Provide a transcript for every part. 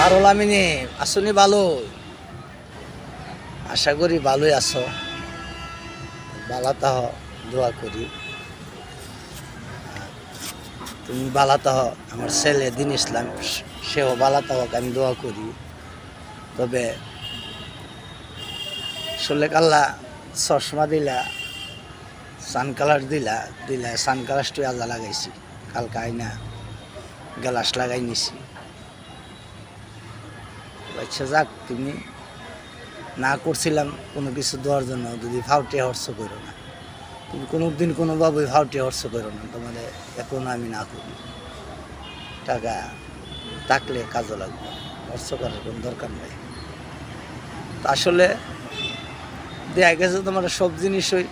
পারল আমিনি আসনি ভালো, আশা করি ভালোই আছো। বালাতাহ দোয়া করি তুমি বালাতাহ। আমার ছেলে দিন ইসলাম সেও বালাতাহক আমি দোয়া করি। তবে আসলে কাল্লা চশমা দিলা, সানকালার দিলা দিলা সানকালাসটু আজা লাগাইছি, কালকে আইনা গ্লাস লাগাই নিছি। আচ্ছা যাক, তুমি না করছিলাম কোনো কিছু দেওয়ার জন্য, যদি ফাউটে হর্ষ করো না, তুমি কোনো দিন কোনোভাবেই ফাউটে হর্ষ করো না, তোমার এখন আমি না করি। টাকা থাকলে কাজও লাগবে, হর্ষ করার কোনো দরকার নেই। তা আসলে দেখা গেছে তোমার সব জিনিসই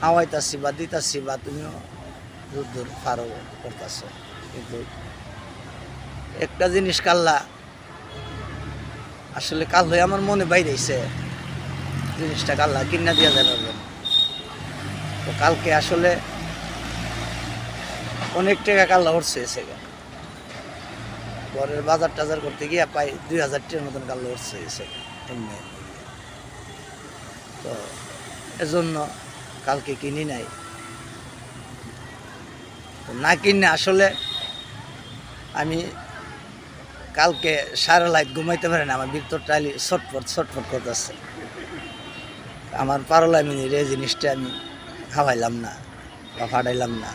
হাওয়াইতাছি বা দিতাছি, বা তুমিও দূর পারো করতেছ, কিন্তু একটা জিনিস কাল্লা আসলে কাল হয়ে আমার মনে বাইরেছে, জিনিসটা কাল্লা কিনা দিয়া যাবে। তো কালকে আসলে অনেক টাকা কাল্লা উঠছে এসে, ঘরের বাজার টাজার করতে গিয়ে প্রায় 2000 টাকার মতন কাল্লা উঠছে এসে এমনি। তো এজন্য কালকে কিনি নাই। না কিনে আসলে আমি কালকে সারা লাইট ঘুমাইতে পারি না, আমার ভিতরটা ছটফট করতেছে। আমার পারলাই মিনির এই জিনিসটা আমি খাওয়াইলাম না বা ফাটাইলাম না,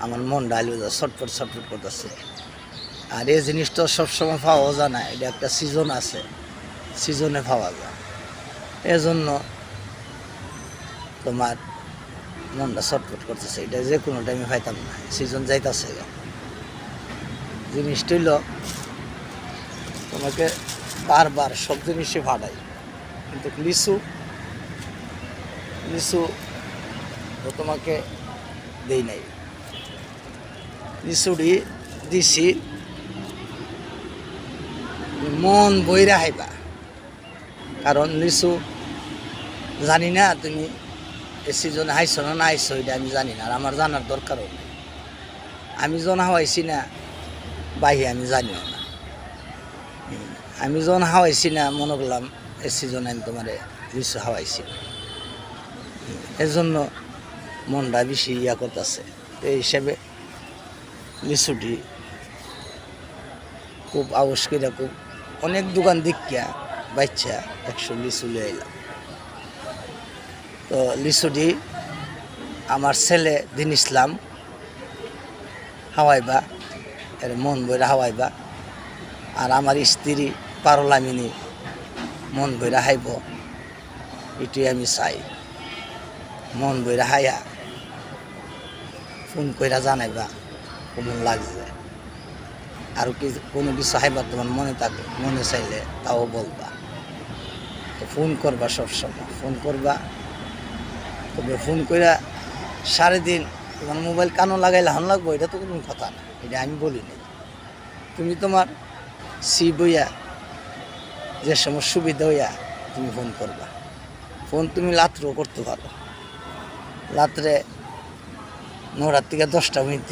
আমার মন ডাইলে ছটফট করতেছে। আর এই জিনিসটা সবসময় পাওয়া যায় না, এটা একটা সিজন আছে, সিজনে পাওয়া যায়। এজন্য তোমার মনটা ছটফট করতেছে, এটা যে কোনো টাইমে পাইতাম না, সিজন যাইতেছে। জিনিসটা হইল তোমাকে বারবার সব জিনিসই ফাটাই, কিন্তু লিচু তো তোমাকে দেই নাই। লিচুটি দিছি মন বইরা হাইবা, কারণ লিচু জানি না তুমি এ সিজনে হাইছো না হাইছো, এটা আমি জানি না, আর আমার জানার দরকারও নেই। আমি যখন হাওয়াইছি না বাহি আমি জানিও না, আমি যখন হাওয়াইছি না মনে করলাম এ সিজনে আমি তোমার লিচু হাওয়াইছি, এর জন্য মনটা বেশি ইয়া করতেছে। এই হিসাবে লিচুটি খুব আবশ করে খুব অনেক দোকান দিকিয়া বাচ্চা 100 লিচু লিয়ে এলাম। তো লিচুটি আমার ছেলে দিন ইসলাম হাওয়াইবা, এর মন বইরা হাওয়াইবা, আর আমার স্ত্রী পারল আমিনি মন বইরা হাইব, এটি আমি চাই। মন বইরা হাইয়া ফোন কইরা জানাইবা কেমন লাগছে, আর কি কোনো কিছু হাইবার তোমার মনে থাকে, মনে চাইলে তাও বলবা। তো ফোন করবা, সবসময় ফোন করবা। তবে ফোন কইরা 3:30 তোমার মোবাইল কানো লাগাইলে হান লাগবো, এটা তো কোনো কথা না, এটা আমি বলি নাই। তুমি তোমার বইয়া যে সময় সুবিধা হইয়া তুমি ফোন করবা। ফোন তুমি রাত্রেও করতে পারো, রাত্রে 9টার থেকে 10টা মিনিট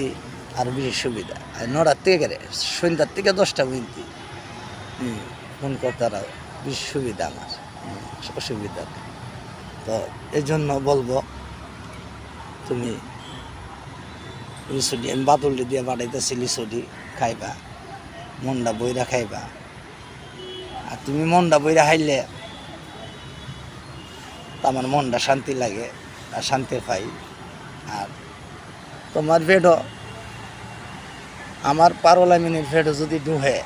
আরও বেশি সুবিধা, আর 9টার থেকে সন্ধ্যার থেকে 10টা মিনিট ফোন করতে আরও বেশি সুবিধা, আমার অসুবিধা। তো এই জন্য বলবো তুমি লিচুটি আমি বাদুলি দিয়ে বাড়াইতেছি, লিচুটি খাইবা, মনটা বইরা খাইবা। আর তুমি মনটা বইরা খাইলে আমার মনটা শান্তি লাগে আর শান্তি পাই। আর তোমার ভেডো আমার পারলামিনের ভেডো যদি ডুহে,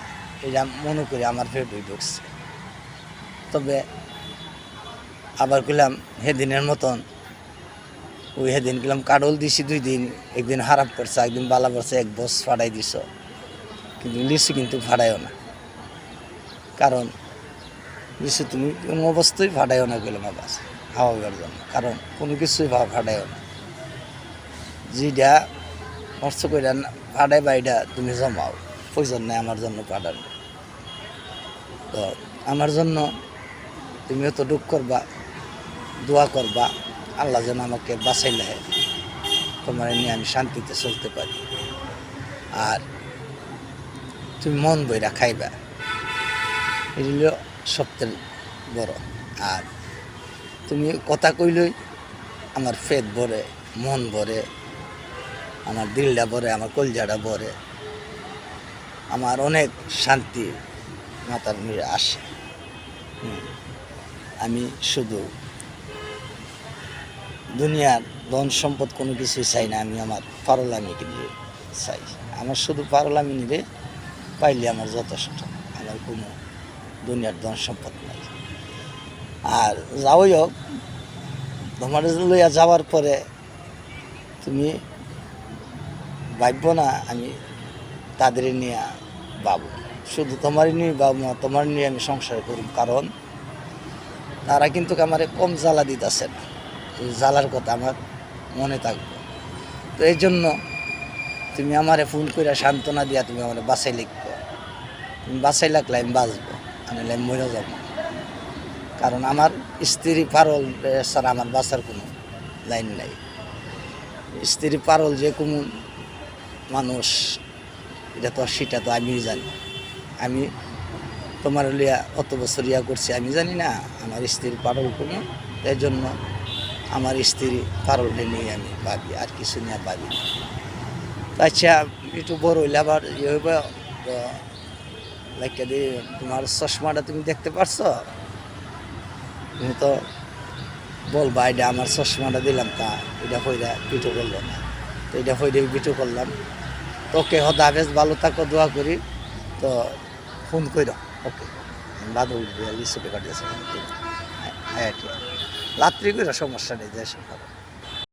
এটা মনে করি আমার ভেডোই ঢুকছে। তবে আবার কইলাম সেদিনের মতন ওই সেদিন গেলাম কাডল দিছি 2 দিন, একদিন খারাপ করছে একদিন বালা করছে, 1 বস ফাটাই দিছ, কিন্তু লিচু কিন্তু ফাটাইও না, কারণ লিচু তুমি কোনো অবস্থায় ফাটাইও না গেলাম আবার খাওয়াবার জন্য, কারণ কোনো কিছুই ফাটাইও না। যেটা খরচ করে ফাটাই বা এটা তুমি জমাও, প্রয়োজন নেই আমার জন্য ফাটানো। তো আমার জন্য তুমিও তো দুঃখ করবা, দোয়া করবা, আল্লাহ যেন আমাকে বাঁচাইলে তোমার নিয়ে আমি শান্তিতে চলতে পারি। আর তুমি মন বইরা খাইবা, এটা হলো সবচেয়ে বড়। আর তুমি কথা কইলই আমার পেট ভরে, মন ভরে, আমার দিলটা ভরে, আমার কলজাটা ভরে, আমার অনেক শান্তি মাথার মধ্যে আসে। আমি শুধু দুনিয়ার ধন সম্পদ কোনো কিছুই চাই না, আমি আমার পারলামিকে নিয়ে চাই। আমার শুধু পারলামি নিয়ে পাইলে আমার যথেষ্ট, আমার কোনো দুনিয়ার ধন সম্পদ নাই। আর যাওই হোক, তোমার লইয়া যাওয়ার পরে তুমি ভাবব না আমি তাদের নিয়ে ভাবো, শুধু তোমারই নিয়ে ভাবো, তোমার নিয়ে আমি সংসার করব। কারণ তারা কিন্তু আমার কম জ্বালা দিতেছে না, এই জ্বালার কথা আমার মনে থাকবে। তো এই জন্য তুমি আমারে ফোন করে সান্ত্বনা দিয়া তুমি আমার বাসায় লিখবো, তুমি বাসায় লাগলে আমি বাঁচবো, আমি মরে যাব। কারণ আমার স্ত্রী পারল ছাড়া আমার বাঁচার কোনো লাইন নাই। স্ত্রী পারল যে কোনো মানুষ, এটা তো সেটা তো আমি জানি। আমি তোমার লিয়া অত বছর ইয়া করছি, আমি জানি না আমার স্ত্রীর পারল কোনো। এই জন্য আমার স্ত্রী পারলটা নিয়ে আমি ভাবি, আর কিছু নিয়ে ভাবি না। আচ্ছা, একটু বড় হইলে আবার ইয়ে হইব, লাইকা দিয়ে তোমার চশমাটা তুমি দেখতে পারছো, তুমি তো বলবা এটা আমার চশমাটা দিলাম, তা এটা হইরা পিঠু করলো না, তো এটা হইরে পিঠু করলাম। তোকে হদা বেশ ভালো থাকো, দোয়া করি। তো ফোন কইর, ওকে দাদু লিসুপে কাটিয়েছে, হ্যাঁ ঠিক রাত্রি করে সমস্যা নেই, যে